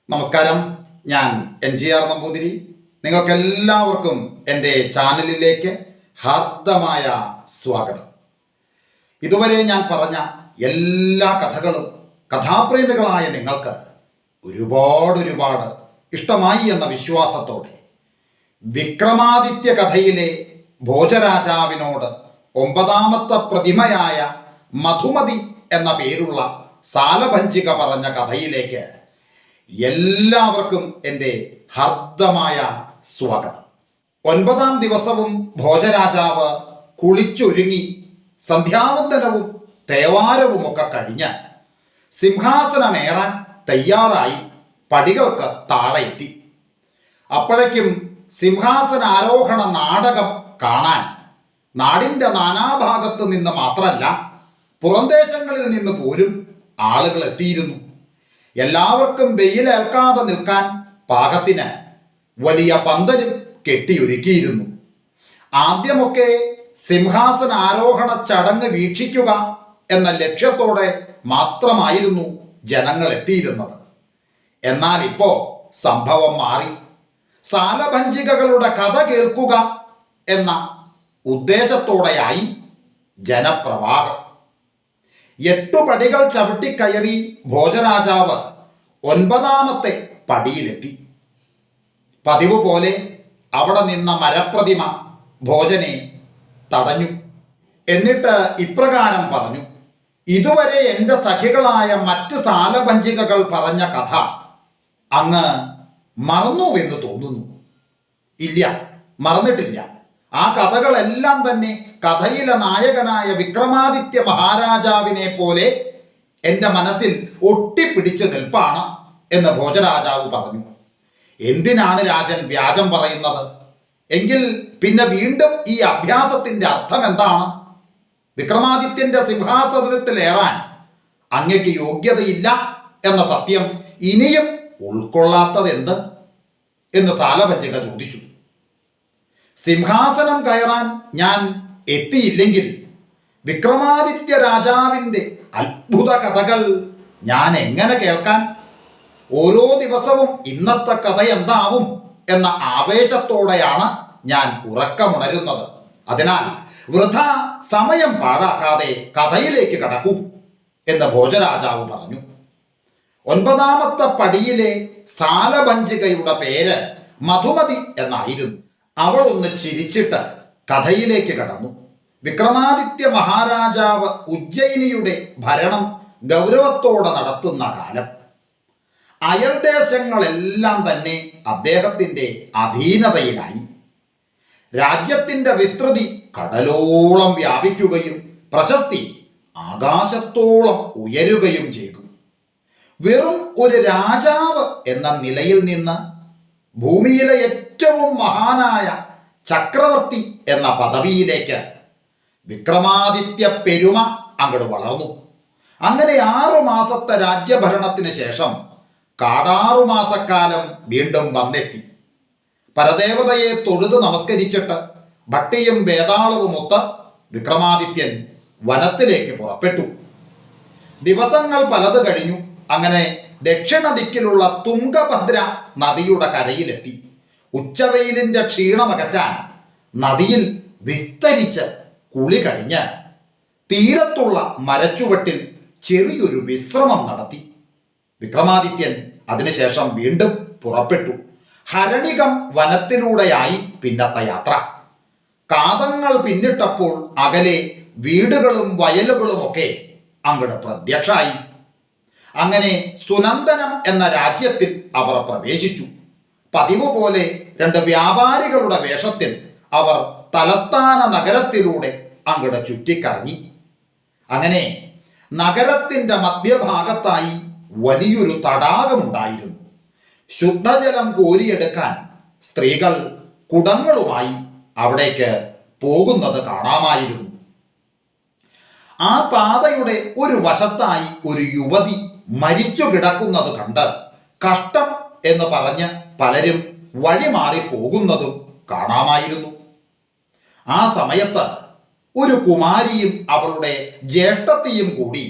നമസ്കാരം. ഞാൻ NGR നമ്പൂതിരി. നിങ്ങൾക്കെല്ലാവർക്കും എൻ്റെ ചാനലിലേക്ക് ഹാർദമായ സ്വാഗതം. ഇതുവരെ ഞാൻ പറഞ്ഞ എല്ലാ കഥകളും കഥാപ്രേമികളായ നിങ്ങൾക്ക് ഒരുപാട് ഇഷ്ടമായി എന്ന വിശ്വാസത്തോടെ വിക്രമാദിത്യ കഥയിലെ ഭോജരാജാവിനോട് 9ാമത്തെ പ്രതിമയായ മധുമതി എന്ന പേരുള്ള സാലഭഞ്ജിക പറഞ്ഞ കഥയിലേക്ക് എല്ലാവർക്കും എൻ്റെ ഹാർദമായ സ്വാഗതം. 9ാം ദിവസവും ഭോജരാജാവ് കുളിച്ചൊരുങ്ങി സന്ധ്യാവന്ദനവും തേവാരവുമൊക്കെ കഴിഞ്ഞ് സിംഹാസനമേറാൻ തയ്യാറായി പടികൾക്ക് താഴെ എത്തി. അപ്പോഴേക്കും സിംഹാസനാരോഹണ നാടകം കാണാൻ നാടിൻ്റെ നാനാഭാഗത്ത് നിന്ന് മാത്രമല്ല പുറംദേശങ്ങളിൽ നിന്ന് പോലും ആളുകൾ എത്തിയിരുന്നു. എല്ലാവർക്കും വെയിലേൽക്കാതെ നിൽക്കാൻ പാകത്തിന് വലിയ പന്തലും കെട്ടിയൊരുക്കിയിരുന്നു. ആദ്യമൊക്കെ സിംഹാസനാരോഹണ ചടങ്ങ് വീക്ഷിക്കുക എന്ന ലക്ഷ്യത്തോടെ മാത്രമായിരുന്നു ജനങ്ങൾ എത്തിയിരുന്നത്. എന്നാൽ ഇപ്പോൾ സംഭവം മാറി. സാലഭഞ്ജികകളുടെ കഥ കേൾക്കുക എന്ന ഉദ്ദേശത്തോടെയായി ജനപ്രവാഹം. 8 പടികൾ ചവിട്ടിക്കയറി ഭോജരാജാവ് 9ാമത്തെ പടിയിലെത്തി. പതിവ് പോലെ അവിടെ നിന്ന മരപ്രതിമ ഭോജനെ തടഞ്ഞു. എന്നിട്ട് ഇപ്രകാരം പറഞ്ഞു: ഇതുവരെ എൻ്റെ സഖികളായ മറ്റ് സാലഭഞ്ജികകൾ പറഞ്ഞ കഥ അങ്ങ് മറന്നുവെന്ന് തോന്നുന്നു. ഇല്ല, മറന്നിട്ടില്ല. ആ കഥകളെല്ലാം തന്നെ കഥയിലെ നായകനായ വിക്രമാദിത്യ മഹാരാജാവിനെ പോലെ എൻ്റെ മനസ്സിൽ ഒട്ടിപ്പിടിച്ച് നിൽപ്പാണ് എന്ന് ഭോജരാജാവ് പറഞ്ഞു. എന്തിനാണ് രാജൻ വ്യാജം പറയുന്നത്? എങ്കിൽ പിന്നെ വീണ്ടും ഈ അഭ്യാസത്തിൻ്റെ അർത്ഥം എന്താണ്? വിക്രമാദിത്യൻ്റെ സിംഹാസനത്തിലേറാൻ അങ്ങയ്ക്ക് യോഗ്യതയില്ല എന്ന സത്യം ഇനിയും ഉൾക്കൊള്ളാത്തത് എന്ത് എന്ന് സാലഭഞ്ജിക ചോദിച്ചു. സിംഹാസനം കയറാൻ ഞാൻ എത്തിയില്ലെങ്കിൽ വിക്രമാദിത്യ രാജാവിൻ്റെ അത്ഭുത കഥകൾ ഞാൻ എങ്ങനെ കേൾക്കാൻ? ഓരോ ദിവസവും ഇന്നത്തെ കഥ എന്താവും എന്ന ആവേശത്തോടെയാണ് ഞാൻ ഉറക്കമുണരുന്നത്. അതിനാൽ വൃഥ സമയം പാഴാക്കാതെ കഥയിലേക്ക് കടക്കൂ എന്ന് ഭോജരാജാവ് പറഞ്ഞു. 9ാമത്തെ പടിയിലെ സാലഭഞ്ജികയുടെ പേര് മധുമതി എന്നായിരുന്നു. അവൾ ഒന്ന് ചിരിച്ചിട്ട് കഥയിലേക്ക് കടന്നു. വിക്രമാദിത്യ മഹാരാജാവ് ഉജ്ജയിനിയുടെ ഭരണം ഗൗരവത്തോടെ നടത്തുന്ന കാലം. അയൽദേശങ്ങളെല്ലാം തന്നെ അദ്ദേഹത്തിൻ്റെ അധീനതയിലായി. രാജ്യത്തിൻ്റെ വിസ്തൃതി കടലോളം വ്യാപിക്കുകയും പ്രശസ്തി ആകാശത്തോളം ഉയരുകയും ചെയ്തു. വെറും ഒരു രാജാവ് എന്ന നിലയിൽ നിന്ന് ഭൂമിയിലെ ഏറ്റവും മഹാനായ ചക്രവർത്തി എന്ന പദവിയിലേക്ക് വിക്രമാദിത്യ പെരുമ അങ്ങോട്ട് വളർന്നു. അങ്ങനെ 6 മാസത്തെ രാജ്യഭരണത്തിന് ശേഷം കാടാറു മാസക്കാലം വീണ്ടും വന്നെത്തി. പരദേവതയെ തൊഴുത് നമസ്കരിച്ചിട്ട് ഭട്ടിയും വേതാളവുമൊത്ത് വിക്രമാദിത്യൻ വനത്തിലേക്ക് പുറപ്പെട്ടു. ദിവസങ്ങൾ പലത് കഴിഞ്ഞു. അങ്ങനെ ദക്ഷിണ ദിക്കിലുള്ള തുംഗഭദ്ര നദിയുടെ കരയിലെത്തി. ഉച്ചവെയിലിൻ്റെ ക്ഷീണമകറ്റാൻ നദിയിൽ വിസ്തരിച്ച് കുളി കഴിഞ്ഞ് തീരത്തുള്ള മരച്ചുവട്ടിൽ ചെറിയൊരു വിശ്രമം നടത്തി. വിക്രമാദിത്യൻ അതിനുശേഷം വീണ്ടും പുറപ്പെട്ടു. ഹരണികം വനത്തിലൂടെയായി പിന്നത്തെ യാത്ര. കാതങ്ങൾ പിന്നിട്ടപ്പോൾ അകലെ വീടുകളും വയലുകളുമൊക്കെ അങ്ങോട്ട് പ്രത്യക്ഷമായി. അങ്ങനെ സുനന്ദനം എന്ന രാജ്യത്തിൽ അവർ പ്രവേശിച്ചു. പതിവ് പോലെ 2 വ്യാപാരികളുടെ വേഷത്തിൽ അവർ തലസ്ഥാന നഗരത്തിലൂടെ അങ്ങോട്ട് ചുറ്റിക്കറങ്ങി. അങ്ങനെ നഗരത്തിൻ്റെ മധ്യഭാഗത്തായി വലിയൊരു തടാകമുണ്ടായിരുന്നു. ശുദ്ധജലം കോരിയെടുക്കാൻ സ്ത്രീകൾ കുടങ്ങളുമായി അവിടേക്ക് പോകുന്നത് കാണാമായിരുന്നു. ആ പാതയുടെ ഒരു വശത്തായി ഒരു യുവതി മരിച്ചു കിടക്കുന്നത് കണ്ട് കഷ്ടം എന്ന് പറഞ്ഞ് പലരും വഴിമാറി പോകുന്നതും കാണാമായിരുന്നു. ആ സമയത്ത് ഒരു കുമാരിയും അവളുടെ ജ്യേഷ്ഠത്തിയും കൂടി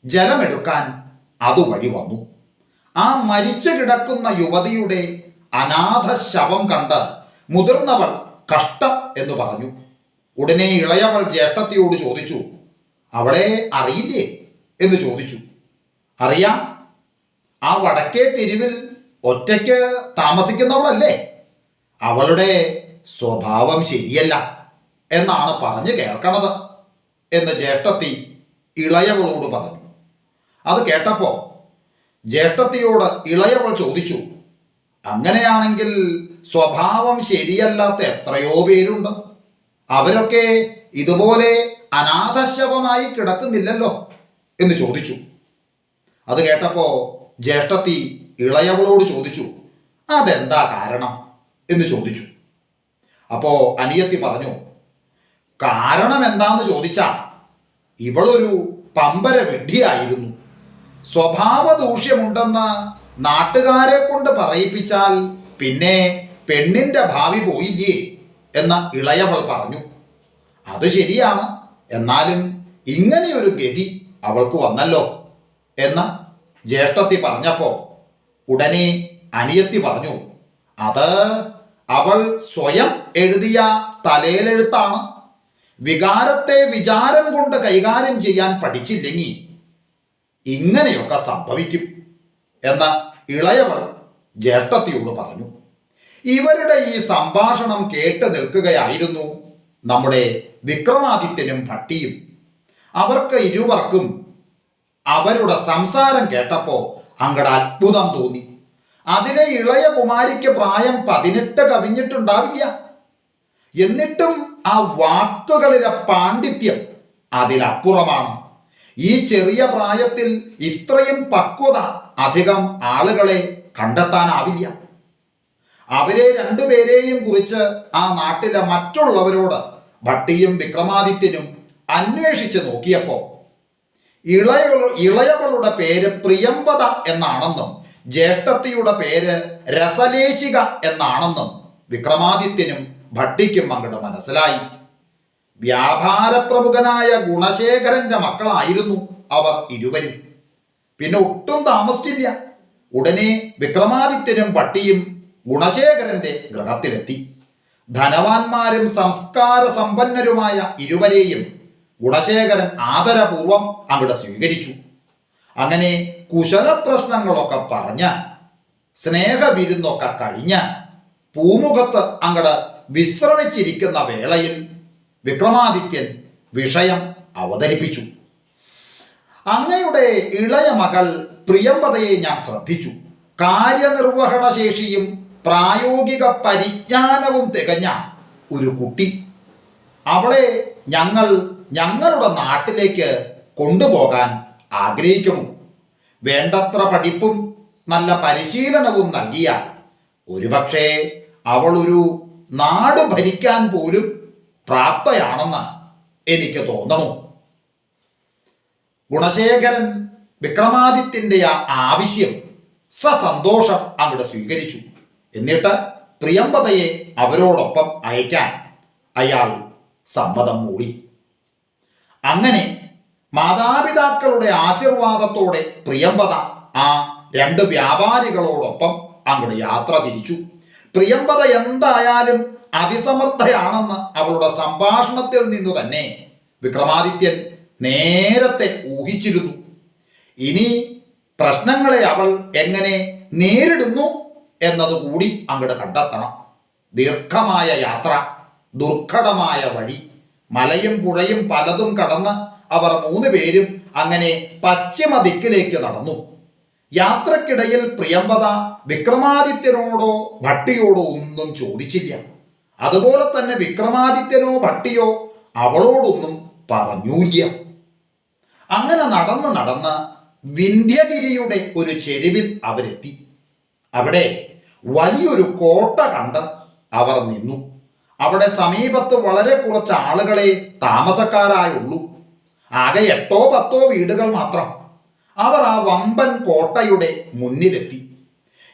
ജലമെടുക്കാൻ അതുവഴി വന്നു. ആ മരിച്ചു കിടക്കുന്ന യുവതിയുടെ അനാഥ ശവം കണ്ട് മുതിർന്നവൾ കഷ്ടം എന്ന് പറഞ്ഞു. ഉടനെ ഇളയവൾ ജ്യേഷ്ഠത്തിയോട് ചോദിച്ചു, അവളെ അറിയില്ലേ എന്ന് ചോദിച്ചു. അറിയാം, ആ വടക്കേ തെരുവിൽ ഒറ്റയ്ക്ക് താമസിക്കുന്നവളല്ലേ, അവളുടെ സ്വഭാവം ശരിയല്ല എന്നാണ് പറഞ്ഞു കേൾക്കണത് എന്ന് ജ്യേഷ്ഠത്തി ഇളയവളോട് പറഞ്ഞു. അത് കേട്ടപ്പോൾ ജ്യേഷ്ഠത്തിയോട് ഇളയവൾ ചോദിച്ചു, അങ്ങനെയാണെങ്കിൽ സ്വഭാവം ശരിയല്ലാത്ത എത്രയോ പേരുണ്ട്, അവരൊക്കെ ഇതുപോലെ അനാഥശവമായി കിടക്കുന്നില്ലല്ലോ എന്ന് ചോദിച്ചു. അത് കേട്ടപ്പോൾ ജ്യേഷ്ഠത്തി ഇളയവളോട് ചോദിച്ചു, അതെന്താ കാരണം എന്ന് ചോദിച്ചു. അപ്പോൾ അനിയത്തി പറഞ്ഞു, കാരണം എന്താന്ന് ചോദിച്ചാൽ ഇവളൊരു പമ്പര വിഡ്ഢിയായിരുന്നു. സ്വഭാവ ദൂഷ്യമുണ്ടെന്ന് നാട്ടുകാരെ കൊണ്ട് പറയിപ്പിച്ചാൽ പിന്നെ പെണ്ണിന്റെ ഭാവി പോയില്ലേ എന്ന് ഇളയവൾ പറഞ്ഞു. അത് ശരിയാണ്, എന്നാലും ഇങ്ങനെയൊരു ഗതി അവൾക്ക് വന്നല്ലോ എന്ന് ജ്യേഷ്ഠത്തി പറഞ്ഞപ്പോൾ ഉടനെ അനിയത്തി പറഞ്ഞു, അത് അവൾ സ്വയം എഴുതിയ തലയിലെഴുത്താണ്. വികാരത്തെ വിചാരം കൊണ്ട് കൈകാര്യം ചെയ്യാൻ പഠിച്ചില്ലെങ്കിൽ ഇങ്ങനെയൊക്കെ സംഭവിക്കും എന്ന് ഇളയവൾ ജ്യേഷ്ഠത്തിയോട് പറഞ്ഞു. ഇവരുടെ ഈ സംഭാഷണം കേട്ട് നിൽക്കുകയായിരുന്നു നമ്മുടെ വിക്രമാദിത്യനും ഭട്ടിയും. അവർക്ക് ഇരുവർക്കും അവരുടെ സംസാരം കേട്ടപ്പോൾ അങ്ങട് അത്ഭുതം തോന്നി. അതിലെ ഇളയ കുമാരിക്ക് പ്രായം 18 കവിഞ്ഞിട്ടുണ്ടാവില്ല. എന്നിട്ടും ആ വാക്കുകളിലെ പാണ്ഡിത്യം അതിലപ്പുറമാണ്. ഈ ചെറിയ പ്രായത്തിൽ ഇത്രയും പക്വത അധികം ആളുകളെ കണ്ടെത്താനാവില്ല. അവരെ രണ്ടുപേരെയും കുറിച്ച് ആ നാട്ടിലെ മറ്റുള്ളവരോട് ഭട്ടിയും വിക്രമാദിത്യനും അന്വേഷിച്ച് നോക്കിയപ്പോൾ ഇളയവളുടെ പേര് പ്രിയംവദ എന്നാണെന്നും ജ്യേഷ്ഠത്തിയുടെ പേര് രസലേശിക എന്നാണെന്നും വിക്രമാദിത്യനും ഭട്ടിക്കും അങ്ങോട്ട് മനസ്സിലായി. വ്യാപാര പ്രമുഖനായ ഗുണശേഖരന്റെ മക്കളായിരുന്നു അവർ ഇരുവരും. പിന്നെ ഒട്ടും താമസിച്ചില്ല, ഉടനെ വിക്രമാദിത്യനും ഭട്ടിയും ഗുണശേഖരന്റെ ഗൃഹത്തിലെത്തി. ധനവാന്മാരും സംസ്കാര സമ്പന്നരുമായ ഇരുവരെയും ഗുണശേഖരൻ ആദരപൂർവം അങ്ങോട്ട് സ്വീകരിച്ചു. അങ്ങനെ കുശല പ്രശ്നങ്ങളൊക്കെ പറഞ്ഞ് സ്നേഹവിരുന്നൊക്കെ കഴിഞ്ഞ് പൂമുഖത്ത് അങ്ങോട്ട് വിശ്രമിച്ചിരിക്കുന്ന വേളയിൽ വിക്രമാദിത്യൻ വിഷയം അവതരിപ്പിച്ചു. അങ്ങയുടെ ഇളയ മകൾ പ്രിയംവദയെ ഞാൻ ശ്രദ്ധിച്ചു. കാര്യനിർവഹണ ശേഷിയും പ്രായോഗിക പരിജ്ഞാനവും തികഞ്ഞ ഒരു കുട്ടി. അവളെ ഞങ്ങളുടെ നാട്ടിലേക്ക് കൊണ്ടുപോകാൻ ആഗ്രഹിക്കുന്നു. വേണ്ടത്ര പഠിപ്പും നല്ല പരിശീലനവും നൽകിയാൽ ഒരുപക്ഷെ അവൾ ഒരു നാട് ഭരിക്കാൻ പോലും പ്രാപ്തയാണെന്ന് എനിക്ക് തോന്നുന്നു. ഗുണശേഖരൻ വിക്രമാദിത്യന്റെ ആ ആവശ്യം സസന്തോഷം അങ്ങോട്ട് സ്വീകരിച്ചു. എന്നിട്ട് പ്രിയംവദയെ അവരോടൊപ്പം അയക്കാൻ അയാൾ സമ്മതം മൂടി. അങ്ങനെ മാതാപിതാക്കളുടെ ആശീർവാദത്തോടെ പ്രിയംവദ ആ രണ്ട് വ്യാപാരികളോടൊപ്പം അങ്ങോട്ട് യാത്ര തിരിച്ചു. പ്രിയംവദ എന്തായാലും അതിസമർത്ഥയാണെന്ന് അവളുടെ സംഭാഷണത്തിൽ നിന്നു തന്നെ വിക്രമാദിത്യൻ നേരത്തെ ഊഹിച്ചിരുന്നു. ഇനി പ്രശ്നങ്ങളെ അവൾ എങ്ങനെ നേരിടുന്നു എന്നതുകൂടി അങ്ങോട്ട് കണ്ടെത്തണം. ദീർഘമായ യാത്ര, ദുർഘടമായ വഴി, മലയും പുഴയും പലതും കടന്ന് അവർ 3 പേരും അങ്ങനെ പശ്ചിമ ദിക്കിലേക്ക് നടന്നു. യാത്രക്കിടയിൽ പ്രിയംവദ വിക്രമാദിത്യനോടോ ഭട്ടിയോടോ ഒന്നും ചോദിച്ചില്ല. അതുപോലെ തന്നെ വിക്രമാദിത്യനോ ഭട്ടിയോ അവളോടൊന്നും പറഞ്ഞൂല്ല. അങ്ങനെ നടന്ന് വിന്ധ്യഗിരിയുടെ ഒരു ചെരുവിൽ അവരെത്തി. അവിടെ വലിയൊരു കോട്ട കണ്ട് അവർ നിന്നു. അവിടെ സമീപത്ത് വളരെ കുറച്ച് ആളുകളെ താമസക്കാരായുള്ളൂ. ആകെ 8-10 വീടുകൾ മാത്രം. അവർ ആ വമ്പൻ കോട്ടയുടെ മുന്നിലെത്തി.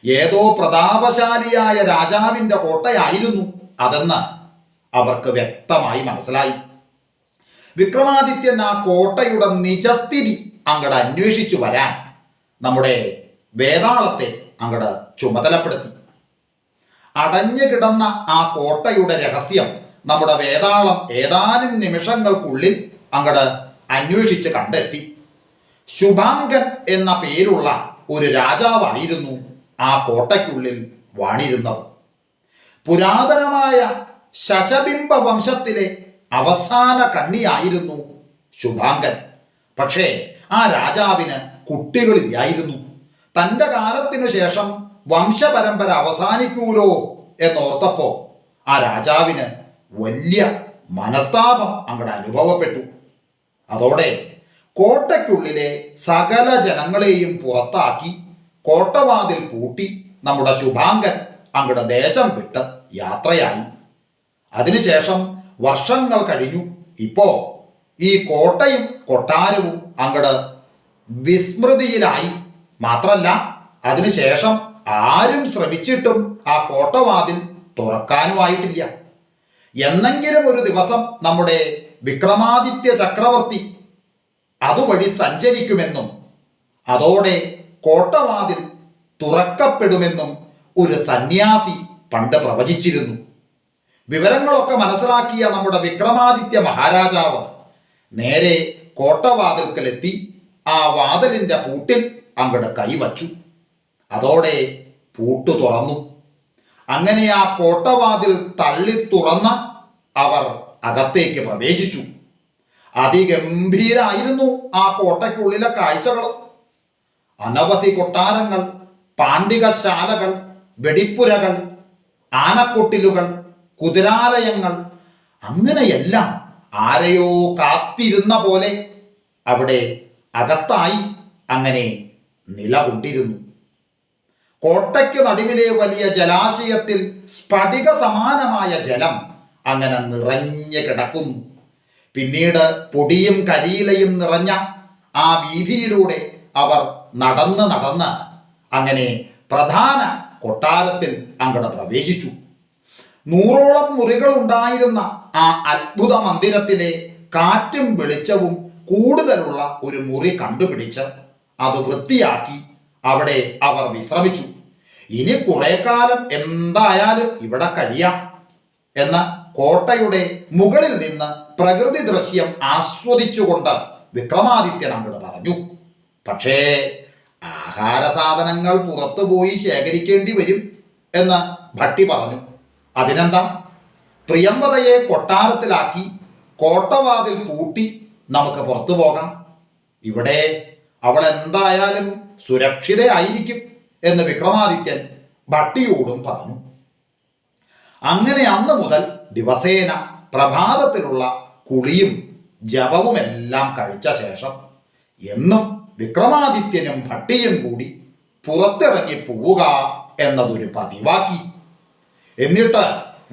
ഏതോ പ്രതാപശാലിയായ രാജാവിൻ്റെ കോട്ടയായിരുന്നു അതെന്ന് അവർക്ക് വ്യക്തമായി മനസ്സിലായി. വിക്രമാദിത്യൻ ആ കോട്ടയുടെ നിജസ്ഥിതി അങ്ങോട്ട് അന്വേഷിച്ചു വരാൻ നമ്മുടെ വേതാളത്തെ അങ്ങട് ചുമതലപ്പെടുത്തി. അടഞ്ഞു കിടന്ന ആ കോട്ടയുടെ രഹസ്യം നമ്മുടെ വേതാളം ഏതാനും നിമിഷങ്ങൾക്കുള്ളിൽ അങ്ങട് അന്വേഷിച്ച് കണ്ടെത്തി. ശുഭാംഗൻ എന്ന പേരുള്ള ഒരു രാജാവായിരുന്നു ആ കോട്ടയ്ക്കുള്ളിൽ വാണിരുന്നത്. പുരാതനമായ ശശബിംബ വംശത്തിലെ അവസാന കണ്ണിയായിരുന്നു ശുഭാംഗൻ. പക്ഷേ ആ രാജാവിന് കുട്ടികളില്ലായിരുന്നു. തൻ്റെ കാലത്തിനു ശേഷം വംശപരമ്പര അവസാനിക്കൂലോ എന്നോർത്തപ്പോ ആ രാജാവിന് വലിയ മനസ്താപം അങ്ങോട്ട് അനുഭവപ്പെട്ടു. അതോടെ കോട്ടയ്ക്കുള്ളിലെ സകല ജനങ്ങളെയും പുറത്താക്കി കോട്ടവാതിൽ പൂട്ടി നമ്മുടെ ശുഭാംഗൻ അങ്ങോട്ട് ദേശം വിട്ട് യാത്രയായി. അതിനുശേഷം വർഷങ്ങൾ കഴിഞ്ഞു. ഇപ്പോ ഈ കോട്ടയും കൊട്ടാരവും അങ്ങോട്ട് വിസ്മൃതിയിലായി. മാത്രല്ല, അതിനുശേഷം ആരും ശ്രമിച്ചിട്ടും ആ കോട്ടവാതിൽ തുറക്കാനുമായിട്ടില്ല. എന്നെങ്കിലും ഒരു ദിവസം നമ്മുടെ വിക്രമാദിത്യ ചക്രവർത്തി അതുവഴി സഞ്ചരിക്കുമെന്നും അതോടെ കോട്ടവാതിൽ തുറക്കപ്പെടുമെന്നും ഒരു സന്യാസി പണ്ട് പ്രവചിച്ചിരുന്നു. വിവരങ്ങളൊക്കെ മനസ്സിലാക്കിയ നമ്മുടെ വിക്രമാദിത്യ മഹാരാജാവ് നേരെ കോട്ടവാതിൽക്കലെത്തി ആ വാതിലിൻ്റെ പൂട്ടിൽ അങ്ങോട്ട് കൈവച്ചു. അതോടെ പൂട്ടു തുറന്നു. അങ്ങനെ ആ കോട്ടവാതിൽ തള്ളി തുറന്ന് അവർ അകത്തേക്ക് പ്രവേശിച്ചു. അതിഗംഭീരായിരുന്നു ആ കോട്ടയ്ക്കുള്ളിലെ കാഴ്ചകൾ. അനവധി കൊട്ടാരങ്ങൾ, പാണ്ഡികശാലകൾ, വെടിപ്പുരകൾ, ആനക്കൊട്ടിലുകൾ, കുതിരാലയങ്ങൾ, അങ്ങനെയെല്ലാം ആരെയോ കാത്തിരുന്ന പോലെ അവിടെ അകത്തായി അങ്ങനെ നിലകൊണ്ടിരുന്നു. കോട്ടയ്ക്ക് നടുവിലെ വലിയ ജലാശയത്തിൽ സ്ഫടിക സമാനമായ ജലം അങ്ങനെ നിറഞ്ഞു കിടക്കുന്നു. പിന്നീട് പൊടിയും കരിയിലയും നിറഞ്ഞ ആ വീതിയിലൂടെ അവർ നടന്ന് അങ്ങനെ പ്രധാന കൊട്ടാരത്തിൽ അങ്ങോട്ട് പ്രവേശിച്ചു. 100ഓളം മുറികൾ ഉണ്ടായിരുന്ന ആ അത്ഭുത മന്ദിരത്തിലെ കാറ്റും വെളിച്ചവും കൂടുതലുള്ള ഒരു മുറി കണ്ടുപിടിച്ച് അത് വൃത്തിയാക്കി അവിടെ അവർ വിശ്രമിച്ചു. ഇനി കുറെ കാലം എന്തായാലും ഇവിടെ കഴിയാം എന്ന് കോട്ടയുടെ മുകളിൽ നിന്ന് പ്രകൃതി ദൃശ്യം ആസ്വദിച്ചുകൊണ്ട് വിക്രമാദിത്യൻ അങ്ങോട്ട് പറഞ്ഞു. പക്ഷേ ആഹാര സാധനങ്ങൾ പുറത്തു പോയി ശേഖരിക്കേണ്ടി വരും എന്ന് ഭട്ടി പറഞ്ഞു. അതിനെന്താ, പ്രിയംവദയെ കൊട്ടാരത്തിലാക്കി കോട്ടവാതിൽ പൂട്ടി നമുക്ക് പുറത്തു പോകാം. ഇവിടെ അവൾ എന്തായാലും സുരക്ഷിതയായിരിക്കും എന്ന് വിക്രമാദിത്യൻ ഭട്ടിയോടും പറഞ്ഞു. അങ്ങനെ അന്ന് മുതൽ ദിവസേന പ്രഭാതത്തിലുള്ള കുളിയും ജപവുമെല്ലാം കഴിച്ച ശേഷം എന്നും വിക്രമാദിത്യനും ഭട്ടിയും കൂടി പുറത്തിറങ്ങി പോവുക എന്നതൊരു പതിവാക്കി. എന്നിട്ട്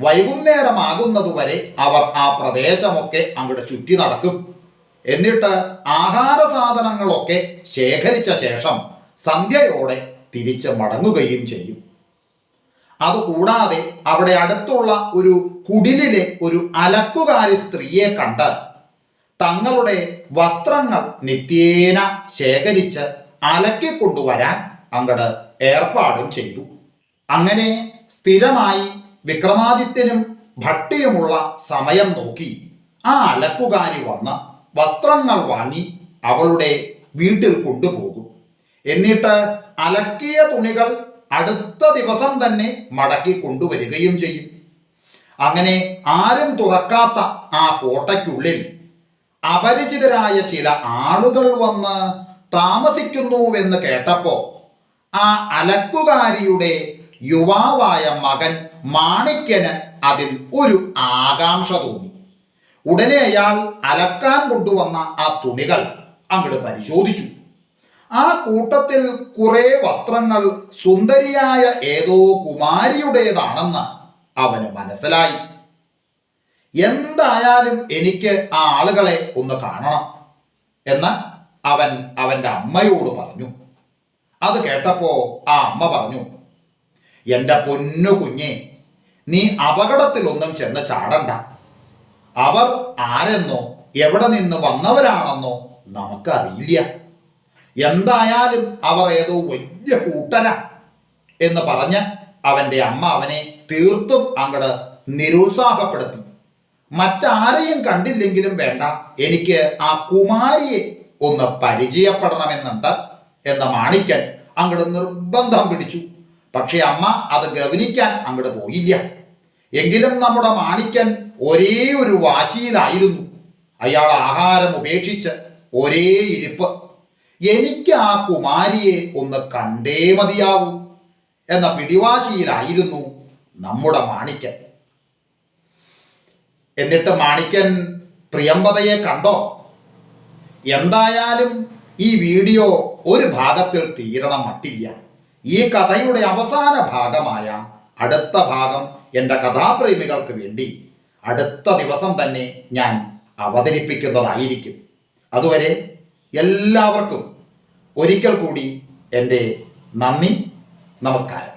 വൈകുന്നേരമാകുന്നതുവരെ അവർ ആ പ്രദേശമൊക്കെ അങ്ങോട്ട് ചുറ്റി നടക്കും. എന്നിട്ട് ആഹാര സാധനങ്ങളൊക്കെ ശേഖരിച്ച ശേഷം സന്ധ്യയോടെ തിരിച്ച് മടങ്ങുകയും ചെയ്യും. അതുകൂടാതെ അവിടെ അടുത്തുള്ള ഒരു കുടിലിലെ ഒരു അലക്കുകാരി സ്ത്രീയെ കണ്ട് തങ്ങളുടെ വസ്ത്രങ്ങൾ നിത്യേന ശേഖരിച്ച് അലക്കിക്കൊണ്ടുവരാൻ അങ്ങട് ഏർപ്പാടും ചെയ്തു. അങ്ങനെ സ്ഥിരമായി വിക്രമാദിത്യനും ഭട്ടിയുമുള്ള സമയം നോക്കി ആ അലക്കുകാരി വന്ന് വസ്ത്രങ്ങൾ വാങ്ങി അവളുടെ വീട്ടിൽ കൊണ്ടുപോകും. എന്നിട്ട് അലക്കിയ തുണികൾ അടുത്ത ദിവസം തന്നെ മടക്കി കൊണ്ടുവരികയും ചെയ്യും. അങ്ങനെ ആരും തുറക്കാത്ത ആ കോട്ടയ്ക്കുള്ളിൽ അപരിചിതരായ ചില ആളുകൾ വന്ന് താമസിക്കുന്നുവെന്ന് കേട്ടപ്പോൾ ആ അലക്കുകാരിയുടെ യുവാവായ മകൻ മാണിക്യന് അതിൽ ഒരു ആകാംക്ഷ തോന്നി. ഉടനെ അയാൾ അലക്കാൻ കൊണ്ടുവന്ന ആ തുണികൾ അങ്ങോട്ട് പരിശോധിച്ചു. ആ കൂട്ടത്തിൽ കുറെ വസ്ത്രങ്ങൾ സുന്ദരിയായ ഏതോ കുമാരിയുടേതാണെന്ന് അവന് മനസ്സിലായി. എന്തായാലും എനിക്ക് ആ ആളുകളെ ഒന്ന് കാണണം എന്ന് അവൻ അവൻ്റെ അമ്മയോട് പറഞ്ഞു. അത് കേട്ടപ്പോ ആ അമ്മ പറഞ്ഞു, എൻ്റെ പൊന്നു കുഞ്ഞെ, നീ അപകടത്തിലൊന്നും ചെന്ന് ചാടണ്ട. അവർ ആരെന്നോ എവിടെ നിന്ന് വന്നവരാണെന്നോ നമുക്കറിയില്ല. എന്തായാലും അവർ ഏതോ വലിയ കൂട്ടരാ എന്ന് പറഞ്ഞ് അവൻ്റെ അമ്മ അവനെ തീർത്തും അങ്ങട് നിരുത്സാഹപ്പെടുത്തി. മറ്റാരെയും കണ്ടില്ലെങ്കിലും വേണ്ട, എനിക്ക് ആ കുമാരിയെ ഒന്ന് പരിചയപ്പെടണമെന്നുണ്ട് എന്ന് മാണിക്കൻ അങ്ങട് നിർബന്ധം പിടിച്ചു. പക്ഷെ അമ്മ അത് ഗവനിക്കാൻ അങ്ങോട്ട് പോയില്ല. എങ്കിലും നമ്മുടെ മാണിക്കൻ ഒരേ ഒരു വാശിയിലായിരുന്നു. അയാൾ ആഹാരം ഉപേക്ഷിച്ച് ഒരേ ഇരിപ്പ്. എനിക്ക് ആ കുമാരിയെ ഒന്ന് കണ്ടേ മതിയാവൂ എന്ന പിടിവാശിയിലായിരുന്നു നമ്മുടെ മാണിക്കൻ. എന്നിട്ട് മാണിക്കൻ പ്രിയംവദയെ കണ്ടോ? എന്തായാലും ഈ വീഡിയോ ഒരു ഭാഗത്തിൽ തീരണം മട്ടില്ല. ഈ കഥയുടെ അവസാന ഭാഗമായ അടുത്ത ഭാഗം എൻ്റെ കഥാപ്രേമികൾക്ക് വേണ്ടി അടുത്ത ദിവസം തന്നെ ഞാൻ അവതരിപ്പിക്കുന്നതായിരിക്കും. അതുവരെ എല്ലാവർക്കും ഒരിക്കൽ കൂടി എൻ്റെ നന്ദി, നമസ്കാരം.